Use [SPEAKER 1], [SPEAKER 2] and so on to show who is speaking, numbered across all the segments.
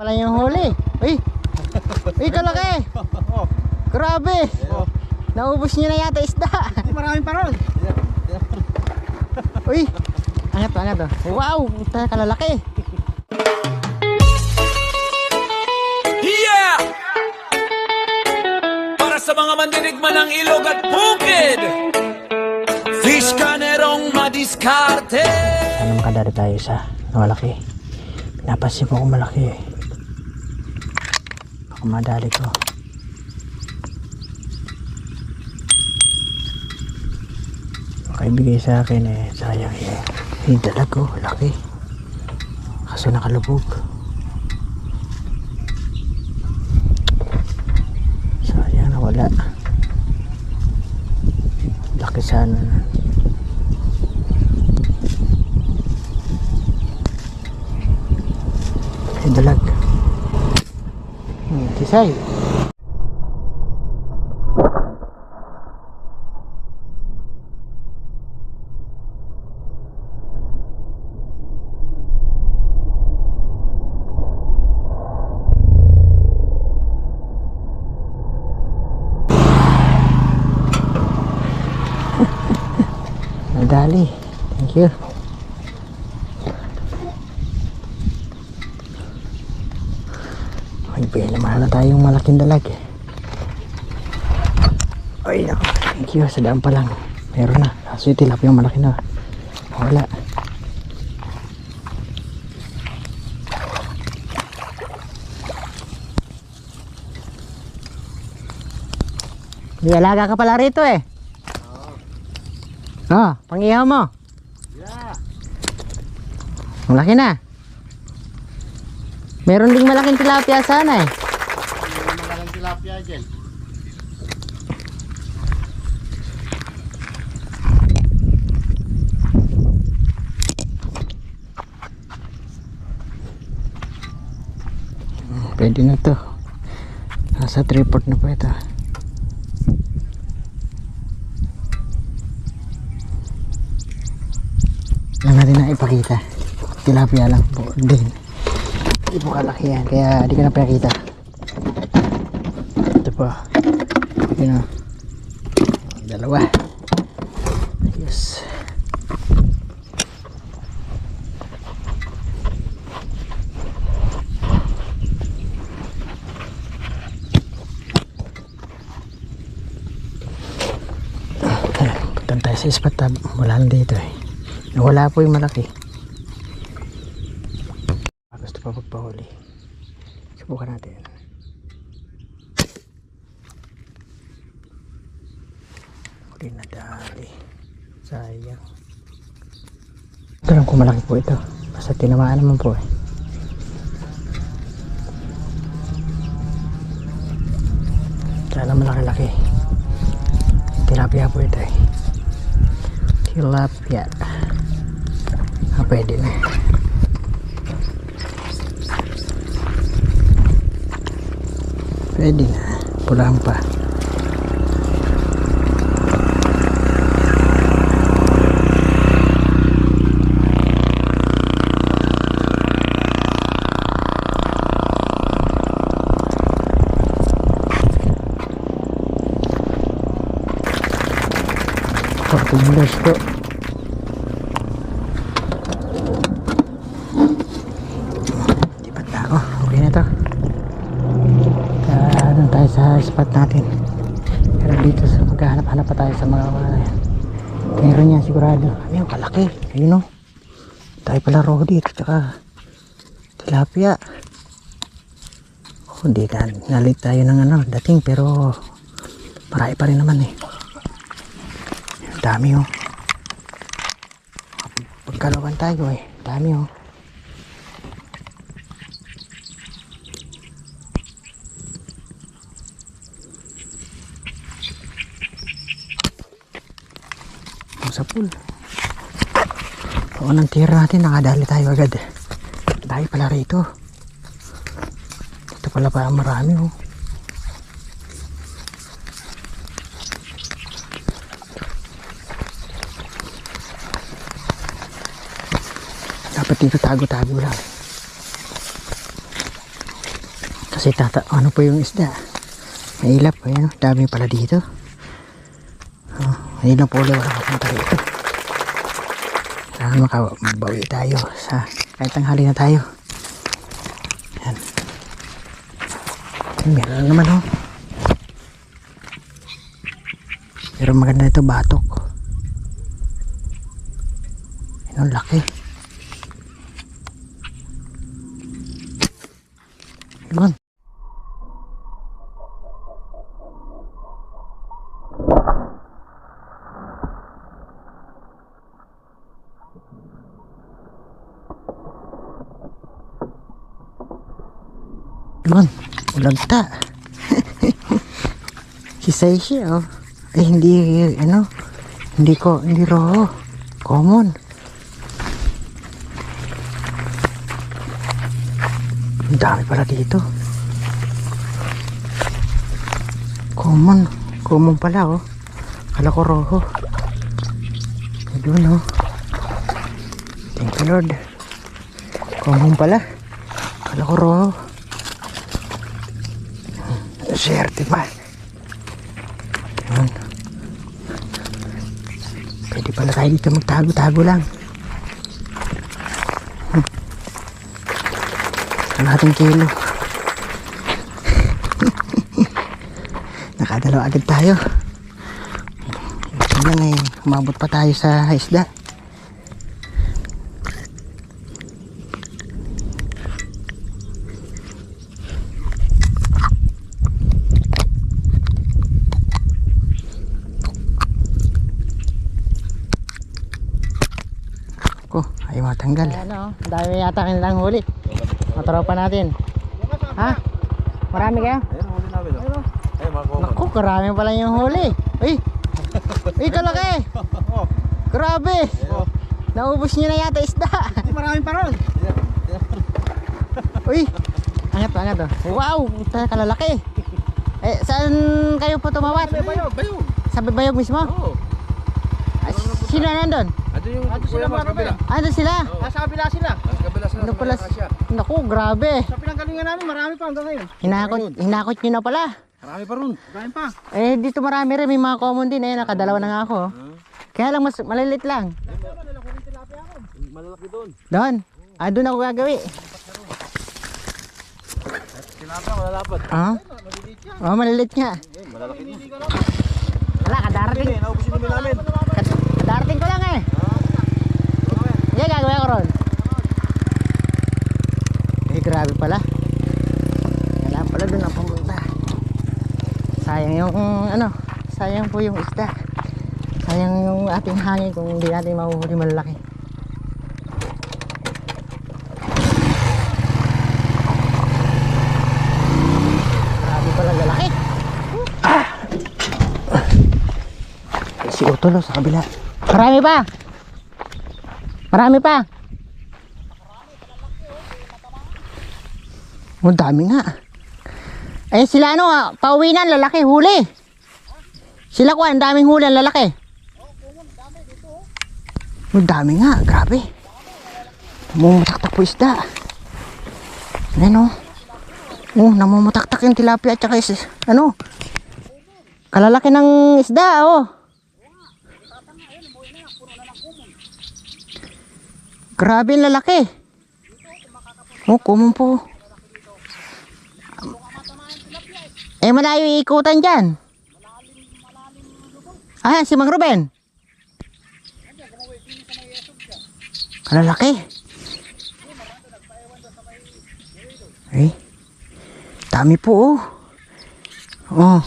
[SPEAKER 1] Wala yung huli. Uy! Uy, kalaki! Grabe! Naubos niyo na yata isda.
[SPEAKER 2] Maraming pa ron.
[SPEAKER 1] Uy! Angat to. Wow! Puta, kalalaki.
[SPEAKER 3] Yeah! Para sa mga mandirigman ng ilog at bukid, fish canerong madiskarte.
[SPEAKER 1] Sana makadari tayo sa malaki. Pinapansin mo kung malaki eh. Baka madali ko. Baka ibigay sa akin eh. Sayang eh. Yung dalag ko, laki. Kaso nakalubog. Sayang nawala. Laki sana. Yung dalag. Sisay. Nadali. Thank you. Ay, mahal na tayong malaking dalag eh. Ay, ako. Thank you. Sa daan pa lang. Meron na. Kaso yung tilapia yung malaki na. Wala. May alaga ka pala rito eh. Oh, pangihaw mo.
[SPEAKER 2] Yeah.
[SPEAKER 1] Malaki na. Meron ding malaking tilapia sana eh.
[SPEAKER 2] Malaking tilapia dyan.
[SPEAKER 1] Pwede na to. Nasa 3/4 na po ito. Lang natin na ipakita. Tilapia lang po din. Hindi po kalaki yan. Kaya di ka na pinakita. Ito po. Yun o. Dalawa. Yes. Puntan tayo sa spot. Wala lang dito eh. Wala po yung malaki. Gusto pa magpahuli. Subukan natin. Huli na dali. Sayang. Ito lang kung malaki po ito. Basta tinamaan naman po eh. Sana malaki-laki. Tilapia po ito eh. Tilapia. Pwede na. Pwede na. Pulang pa. $14 po. Sa spot natin, pero dito sa maghahanap-hanap pa tayo sa mga meron yan sigurado. Ano yung kalaki, ayun o, tayo pala roho dito tsaka tilapia. Hindi ka nalit tayo ng dating, pero marami pa rin naman eh. Dami o, pagkalawan tayo eh, dami o. Sa pool. O, nang tira natin, nakadali tayo agad. Dahil pala rito. Ito pala pa marami oh. Dapat dito tago-tago lang. Kasi ano po yung isda. Mahilap. Ayan, dami pala dito. Ayun lang po ulit wala kapunta rito. Sana makabawi tayo sa kahit tanghali na tayo. Ayan. Meron naman oh. Pero maganda ito batok. Ayan, ang laki. Ayan. Ayan, ulagta. Hisay siya oh. Ay hindi ano, hindi roho. Common. Ang dami pala dito. Common pala oh. Kala ko roho. Ayun oh. Thank you Lord. Common pala. Kala ko roho. Swerte pa. Ayun. Pwede pala tayo dito magtago-tago lang. Kalahating kilo. Nakadalawa agad tayo. Ito lang umabot pa tayo sa isda. Ayaw matanggal. Ano, dami yata kanilang huli. Matropa natin. Ha? Marami kayo?
[SPEAKER 2] Ayun, huli namin.
[SPEAKER 1] Naku, karami pala yung huli. Uy! Uy, kalaki! Grabe! Naubos nyo na yata isda.
[SPEAKER 2] Hindi, maraming pa ron.
[SPEAKER 1] Uy! Angat oh. Wow! Kalalaki. Eh, saan kayo po tumawat?
[SPEAKER 2] Bayog.
[SPEAKER 1] Sa Bayog mismo?
[SPEAKER 2] Oo.
[SPEAKER 1] Sino nandun?
[SPEAKER 2] Ano sila mga kabila?
[SPEAKER 1] Ano sila?
[SPEAKER 2] Nasa kabila sila. Nasa kabila sila.
[SPEAKER 1] Ano pala? Naku, grabe.
[SPEAKER 2] Sa pinanggalingan namin, marami pa hanggang ngayon.
[SPEAKER 1] Hinakot nyo na pala.
[SPEAKER 2] Marami pa ron. Marami pa.
[SPEAKER 1] Eh, dito marami rin. May mga common din. Eh, nakadalawa na nga ako. Kaya lang, mas malilit lang.
[SPEAKER 2] Malalaki doon.
[SPEAKER 1] Doon? Doon ako gagawi.
[SPEAKER 2] Tilapia, malalapad.
[SPEAKER 1] Malilit nga.
[SPEAKER 2] Malalaki din.
[SPEAKER 1] Wala, kadarating.
[SPEAKER 2] Naubusin namin namin.
[SPEAKER 1] Kadarating ko lang eh. Hindi, gagawin ko ron. Eh, grabe pala. Kailangan pala doon ang pumunta. Sayang yung, sayang po yung isda. Sayang yung ating hangin kung hindi natin mahuhuli malalaki. Grabe pala lalaki. Si Utol sa kabila. Marami pa. Oh, dami nga. Eh sila pauwi na, lalaki, huli. Sila ko, ang daming huli, ang lalaki. Oh, dami nga, grabe. Namumutaktak po isda. Ayan oh, namumutaktak yung tilapia at saka kalalaki ng isda oh. Grabe yung lalaki. Oh, common po. Eh, malayo iikutan dyan. Si Mang Ruben. Kalalaki. Eh, dami po oh.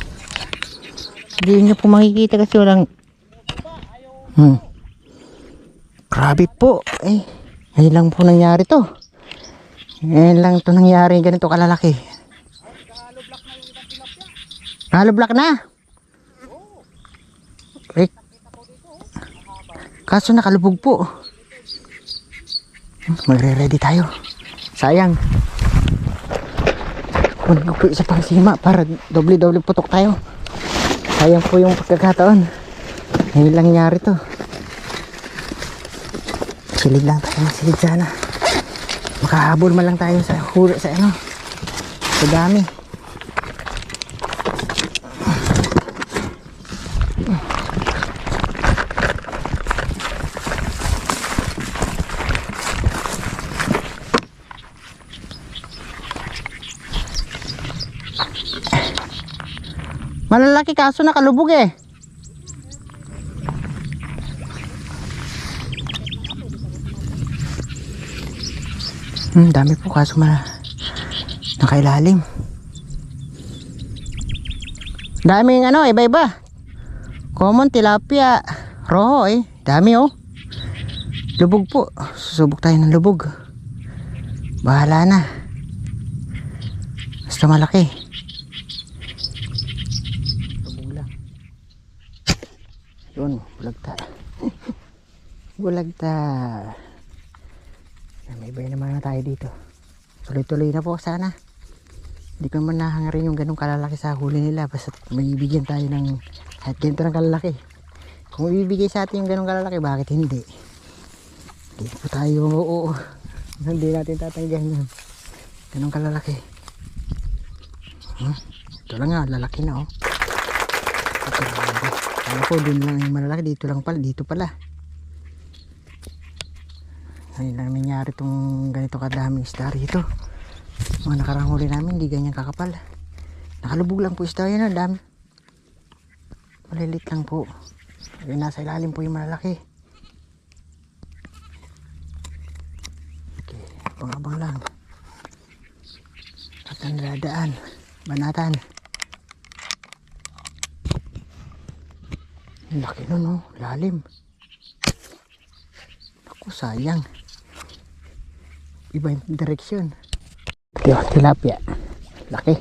[SPEAKER 1] Hindi nyo po makikita kasi walang grabe po. Ngayon lang po nangyari to. Ngayon lang to nangyari ganito kalalaki. Hollow-block na. Kaso nakalubog po. Magre-ready tayo. Sayang. Kunin ko po isa pang sima para doble-doble putok tayo. Sayang po yung pagkakataon. Ngayon lang nangyari to. Silid lang tayo, silid sana. Makahabol man lang tayo sa huli sa Dami. Malalaki kaso nakalubog eh. Dami po kaso nakailalim. Daming ano, iba-iba. Common, tilapia, roho eh. Dami oh. Lubog po. Susubok tayo ng lubog. Bahala na. Basta malaki. Lubog lang. Yun, bulagta. Bulagta. May bay naman na tayo dito. Tuloy-tuloy na po sana. Hindi ko naman nahangarin yung ganong kalalaki sa huli nila. Basta magbibigyan tayo ng at ganito ng kalalaki. Kung ibibigay sa atin yung ganong kalalaki, bakit hindi? Hindi po tayo oo. Hindi natin tatanggihan yun. Ganong kalalaki. Ito lang nga, lalaki na oh. Ano po, dun lang yung malalaki. Dito lang pala, dito pala. Ngayon lang nangyari itong ganito kadaming isda rito. Mga nakarang huli namin, hindi ganyan kakapal. Nakalubog lang po isda yun, dami. Malilit lang po. Yung nasa ilalim po yung malalaki. Okay, abang-abang lang. At ang dadaan, banatan. Ang laki nun oh, lalim. Naku, sayang. Iba yung direksyon. Tilapia. Laki.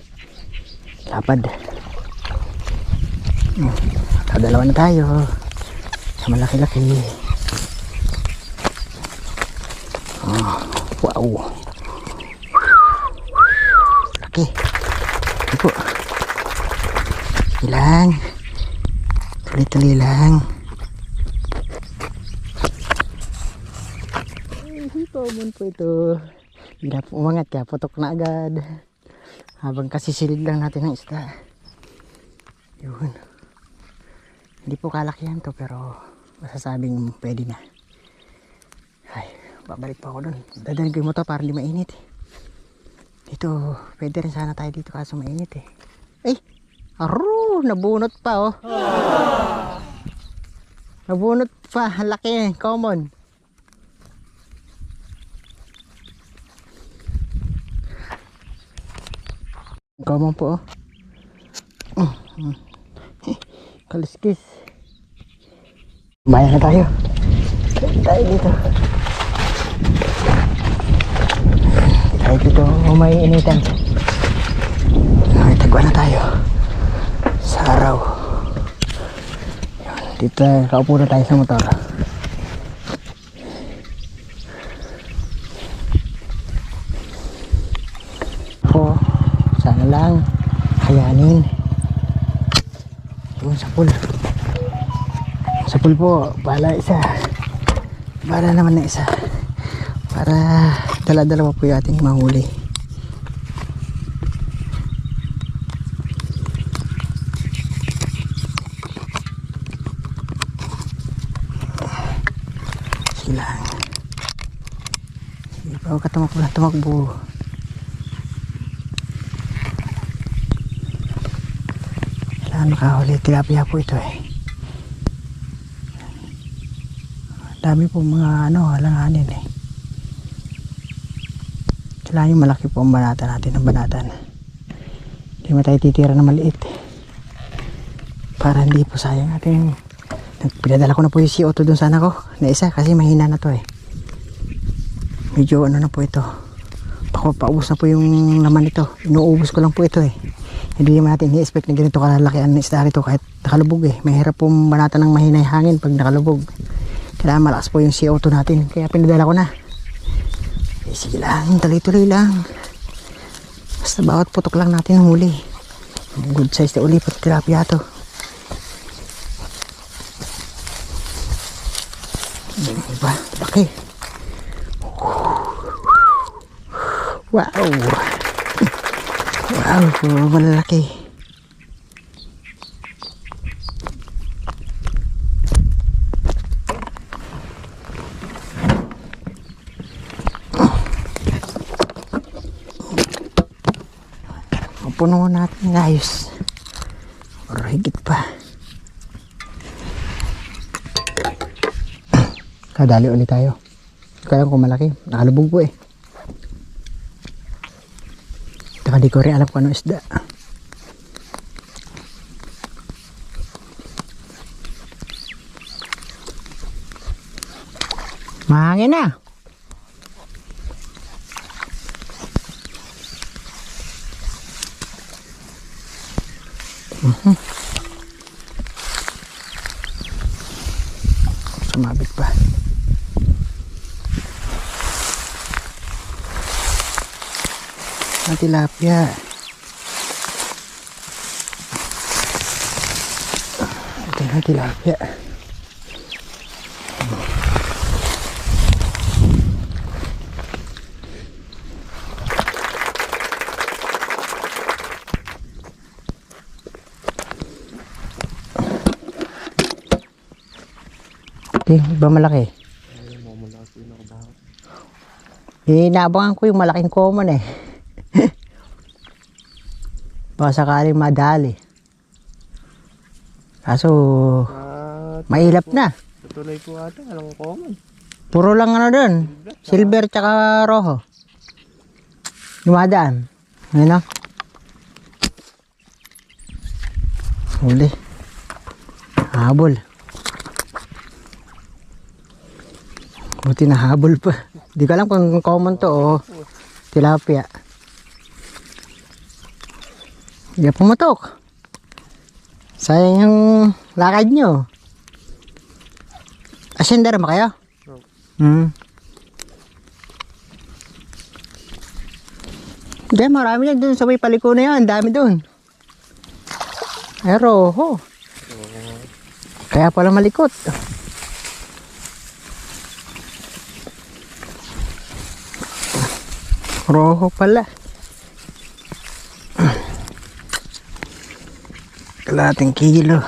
[SPEAKER 1] Lapad. Dalawa na tayo. Sa malaki-laki. Oh, wow. Laki. Ito po. Ilang. Tuloy-tuloy lang. Common po ito. Hindi na po umangat kaya putok na agad. Habang kasisilid lang natin ng isda. Yun. Hindi po kalakihan to pero masasabing pwede na. Ay, babalik pa ako dun. Dadanig ko yung motor para hindi mainit. Dito, pwede rin sana tayo dito kaso mainit eh. Ay, aro, nabunot pa oh. Nabunot pa, laki, common. Common po oh. Kaliskis. Bayan na tayo. Tayo dito. Tayo dito may initan. Ay, tagwa na tayo. Sa araw. Dito kaupo na tayo sa motor. Po, sana lang kayanin. Yun sa pool. Sa pool po, bala isa. Bala naman na isa. Para dala-dalawa po yung ating mahuli. Sila. Sige pa, huwag ka tumakbo. Nakahuli, tilapia po ito eh. Dami po mga halanganin eh. Kailangan yung malaki po ang banatan natin ng banatan. Hindi mo tayo titira na maliit para hindi po sayang ating. Pinadala ko na po yung CO2 dun sana ko na isa kasi mahina na to eh. Medyo na po ito. Paubos na po yung laman nito. Inuubos ko lang po ito eh. Hindi naman natin i-expect na ganito kalalaki ang isda rito kahit nakalubog eh. Mahirap pong banatan ng mahinay hangin pag nakalubog. Kailangan malakas po yung CO2 natin. Kaya pinadala ko na. Eh, sige lang, tuloy-tuloy lang. Basta bawat putok lang natin huli. Good size na uli pati tilapia to. Diba? Laki. Wow. Wow, puro malalaki. Puno natin ng ayos. Or higit pa. Kadali ulit tayo. Kaya kung malaki, nakalubog po eh. Taka di ko rin alam kung ano isda. Mahangin na. Sumabit pa. Ang tilapia. Ito na tilapia. Okay, iba malaki. Inaabangan ko yung malaking common eh. Baka sakaling madali. Kaso mailap na.
[SPEAKER 2] Tutuloy po ata, alam ko common.
[SPEAKER 1] Puro lang ano doon. Silver tsaka rojo. Dumadaan. Ngayon o. Huli. Habol. Buti na habol pa. Di ko alam kung common to o tilapia. Hindi pumatok. Sayang yung lakad nyo. Ascender ba kayo? Hindi, marami yan dun sa may paliko na yan. Dami dun. Ay, roho. Kaya pala malikot. Roho pala. Kalating kilo.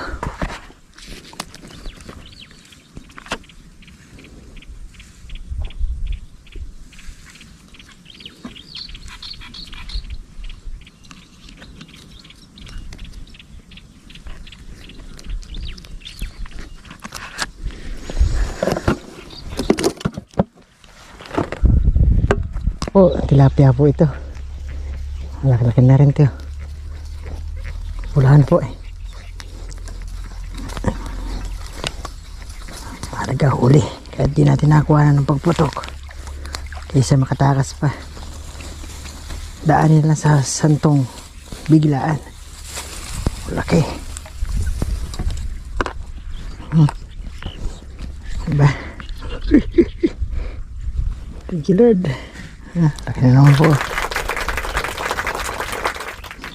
[SPEAKER 1] Po, tilapia po ito. Laki-laki na rin ito. Pulahan po eh. Mahalaga huli. Kahit di natin nakuha ng pagputok. Kaysa makatakas pa. Daanin lang sa santong biglaan. Laki. Diba? Thank you Lord. Laki na naman po.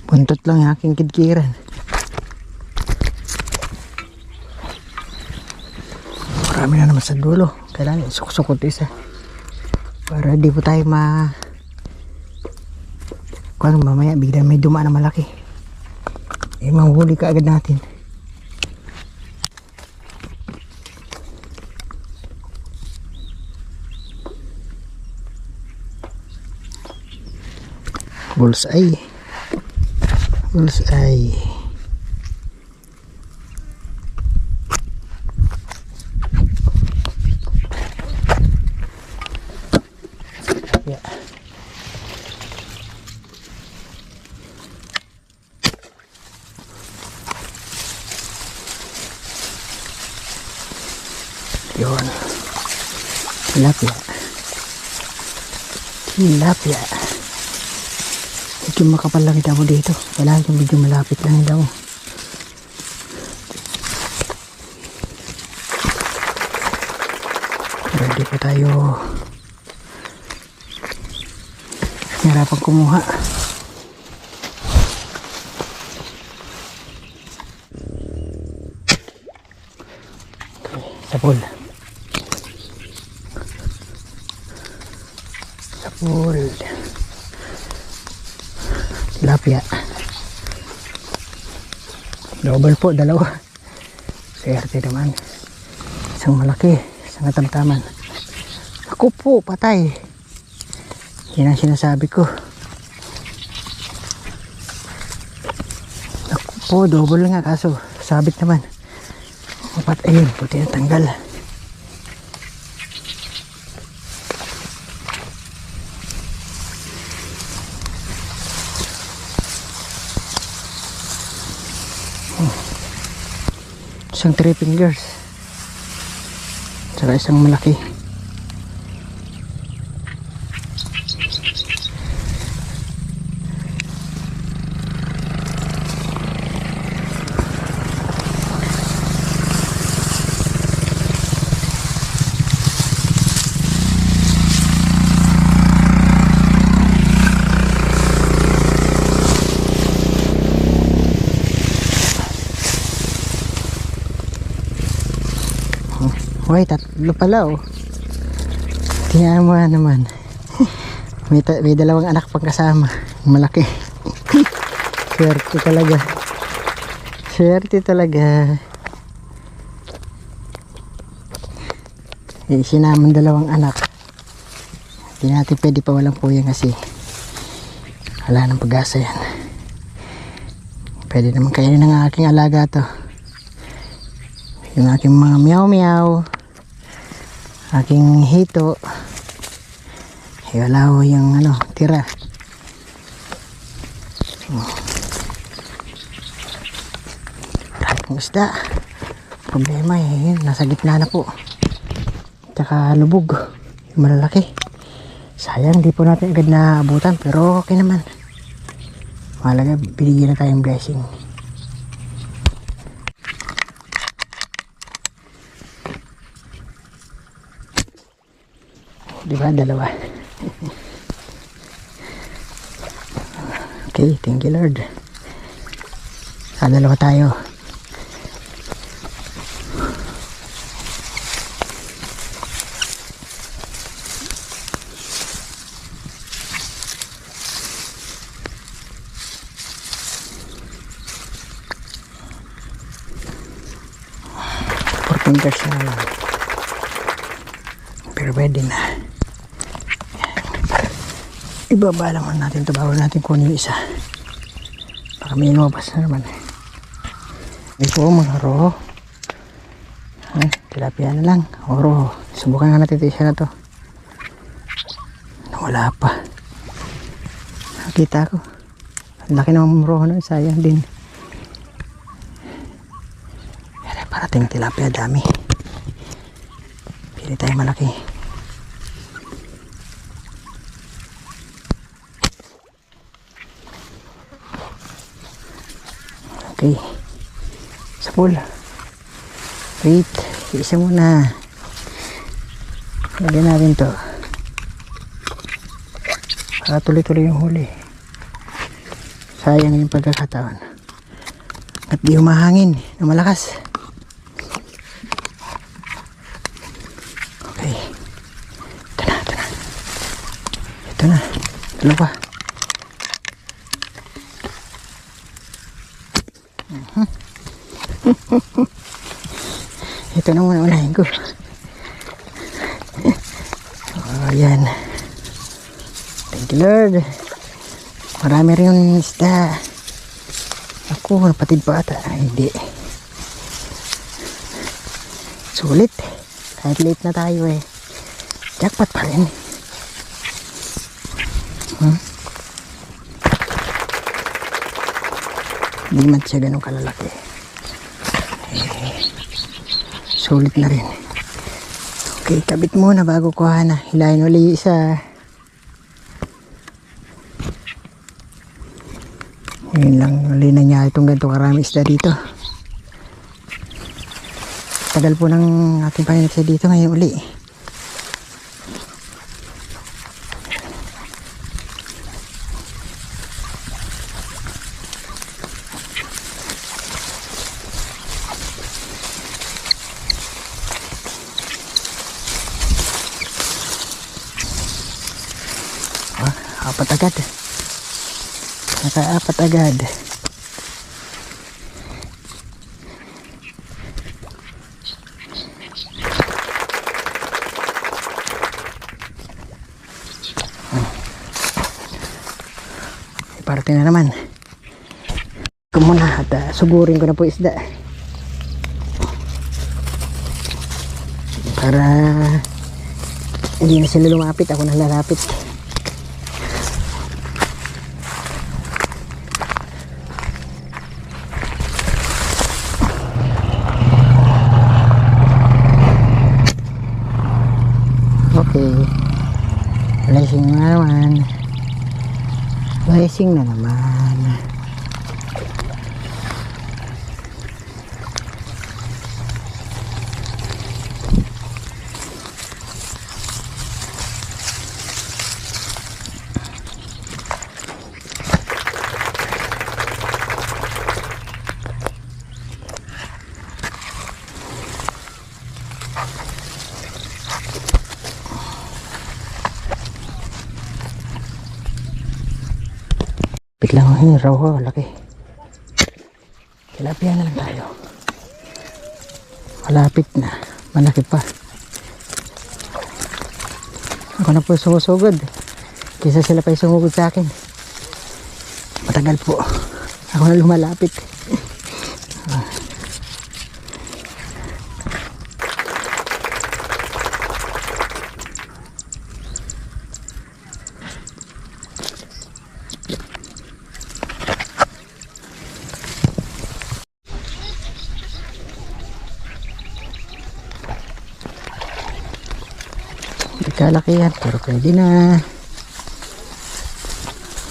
[SPEAKER 1] Buntot lang yung aking kidkiran. Marami na naman sa dulo. Kailangan isuk-sukot isa. Para di po tayo kung mamaya bigla may dumaan na malaki. Eh mahuli ka agad natin. Bullseye. Bullseye. Yeah. Yun. Tilapia. Tilapia. Medyo makapal lang kita mo dito. Kailangan yung medyo malapit lang daw. Pero hindi pa tayo nahirapan kumuha. Okay, sapul. Sapul. tilapia. Double po, dalawa. Swerte naman. Isang malaki, isang katamtaman. Ako po, patay. Yan ang sinasabi ko. Ako po, double nga kaso sabit naman. Ayun, puti na tanggal. Isang 3 fingers. Tsaka isang malaki. Hoy, tatlo pala oh. Tingnan mo naman. may dalawang anak pang kasama. Malaki. Swerte talaga. Swerte talaga. Sinamang dalawang anak. Hindi natin pwede pa walang puya kasi wala nang pag-asa yan. Pwede naman kainin ng aking alaga to. Yung aking mga meow-meow, aking hito, wala ho yung tira. Maraming isda. Problema yun, nasa gitna na po. Tsaka lubog, yung malalaki. Sayang, di po natin agad naabutan, pero okay naman. Mahalaga, binigyan na tayong blessing. Diba? Dalawa. Okay, thank you Lord. Dalawa tayo. Fingers na lang. Pero pwede na. Ibaba naman natin ito bago natin kunin yung isa. Baka may lumabas na naman. Ito mga roho. Tilapia na lang. O roho. Subukan nga natin ito isa na to. Wala pa. Nakita ko. Ang laki naman roho na. Sayang din. Parating tilapia, dami. Pili tayo malaki. Okay. Sa pool. Wait. Isa muna. Lagyan natin to. Para tuloy-tuloy yung huli. Sayang yung pagkakataon. At di humahangin na malakas. Ito na, dalawa. Ito na muna unahin ko. Oh, yan. Thank you Lord. Marami rin yung isda. Ako, napatid pa ata. Ay, hindi. Sulit. Kahit late na tayo eh. Jackpot pa rin. Hindi man siya ganun kalalaki. Sulit na rin. Okay, kabit muna bago kuha na. Hilahin uli isa. Yun lang, uli na niya itong ganito karami isda dito. Tagal po ng ating paninag sa dito ngayon uli. Apat agad. Nakaapat agad. Parte na naman. Ito muna at sugurin ko na po isda. Para hindi na sila lumapit, ako na lalapit. Okay. Blessing na naman. Blessing na naman. Biglang ang raw ko, laki. Tilapia na lang tayo. Malapit na, malaki pa. Ako na po sumusugod. Kaysa sila pa sumugod sa akin. Matagal po. Ako na lumalapit. Kalaki yan, pero pwede na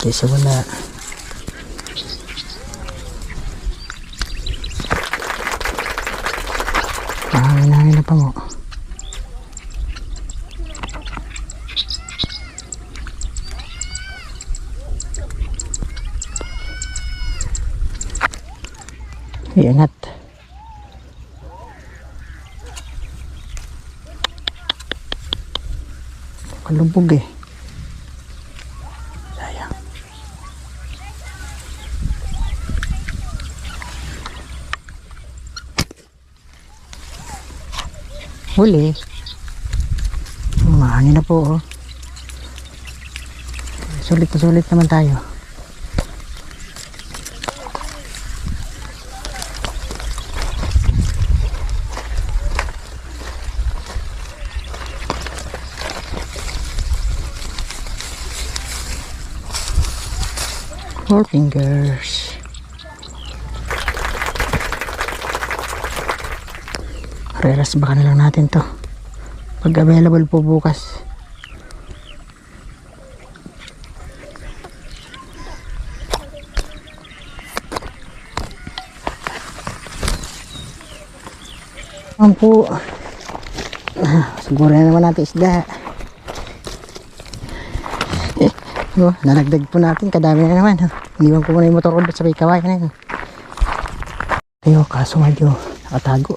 [SPEAKER 1] kaysa wala. Mahangin na pa mo. Iangat. Kalubog eh. Sayang. Huli. Mahangin na po oh. Sulit na sulit naman tayo. Four fingers. Reras baka na lang natin to pag available po bukas. Ayan po. Siguro na naman natin isda. Oh, nalagdag po natin, kadami na naman. Iniwan ko muna yung motor ko sa may kawayan na yun. Ayo, kaso medyo nakatago.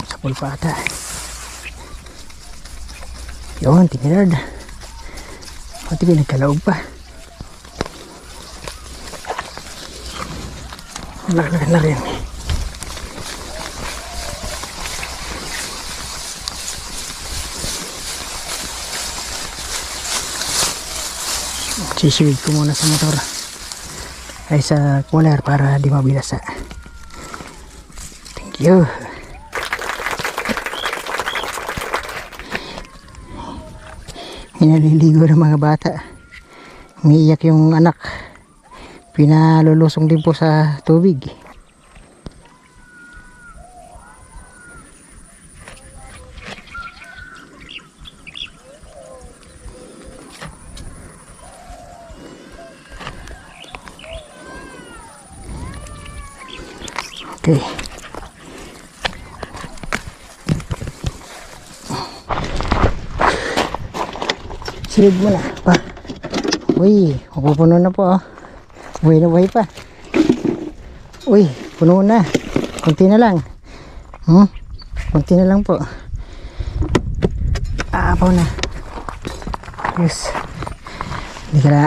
[SPEAKER 1] Sapul pa ata. Yun, tinirad. Pati pinagkalaog pa. Laki na rin. Sisiwid ko muna sa motor ay sa cooler para di mabilasa. Thank you. Inaliligo ng mga bata. Umiiyak yung anak. Pinalulusong din po sa tubig. Okay. Silid mo na pa. Uy, mapupuno na po oh. Buhay na buhay pa. Uy, puno na. Kunti na lang. Kunti na lang po. aapaw na. Yes. Hindi ka na.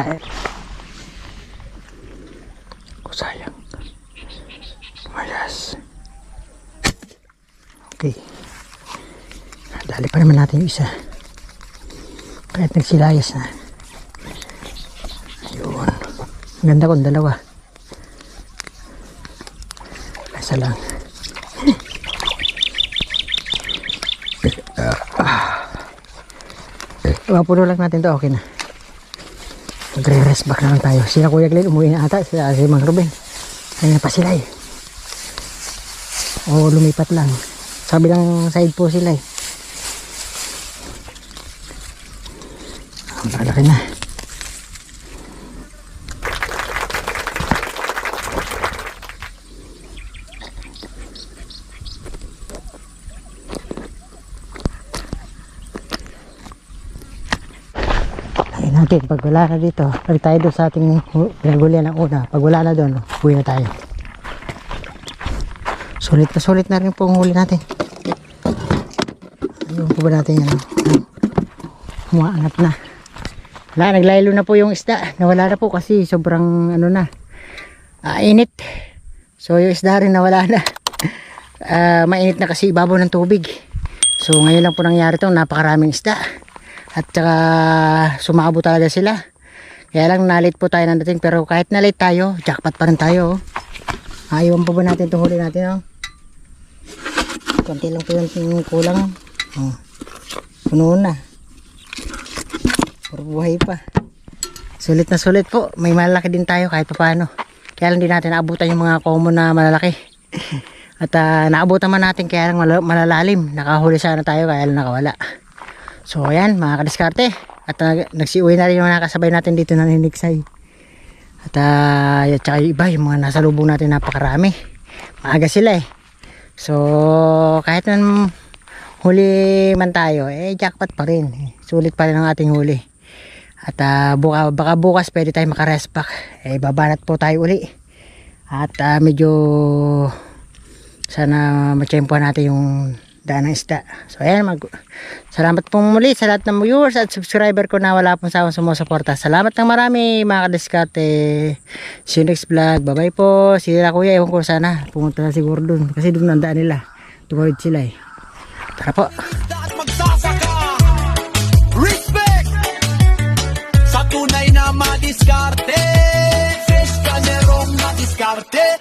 [SPEAKER 1] Oh, sayang. Malas. Okay. Dali pa naman natin yung isa. Kahit nagsilayas na. Ayun. Ganda kong dalawa. Isa lang. Mapuno lang natin to, okay na. Magre-rest back na lang tayo. Sila Kuya Glenn umuwi na ata, si Mang Ruben. Ayun pa sila eh. O lumipat lang. Sabi lang side po sila eh. Ang malaki na. Natin, pag wala na dito, pag tayo doon sa ating pinagulian ng una, pag wala na doon, uwi na tayo. Sulit na rin po ang huli natin. Ayun po ba natin yan? Humaangat na. Wala, naglaylo na po yung isda. Nawala na po kasi sobrang ano na, init. So yung isda rin nawala na. Mainit na kasi ibabaw ng tubig. So ngayon lang po nangyari itong napakaraming isda. At saka sumabo talaga sila. Kaya lang nalit po tayo nandating. Pero kahit nalit tayo, jackpot pa rin tayo. Ayawan pa ba natin itong huli natin? Konti lang po yung kulang. Puno na. Puro buhay pa. Sulit na sulit po. May malalaki din tayo kahit pa paano. Kaya lang din natin naabutan yung mga common na malalaki. At naabutan man natin kaya lang malalalim. Nakahuli sana tayo kaya lang nakawala. So ayan mga kadiskarte. At nagsiuwi na rin yung nakasabay natin dito na niniksay. At saka yung iba yung mga nasa lubong natin napakarami. Maaga sila eh. So kahit man huli man tayo jackpot pa rin. Sulit pa rin ang ating huli. At baka bukas pwede tayo makarest back. Babanat po tayo uli. At medyo sana matsyempohan natin yung daan ng isda. So ayan, salamat pong muli sa lahat ng viewers at subscriber ko na wala pong sawang sumusuporta. Salamat ng marami mga kadiskarte. See you next vlog. Bye bye po. Sila Kuya, ewan ko sana pumunta na siguro dun kasi dun ang daan nila. Tuwid sila eh. Tara po.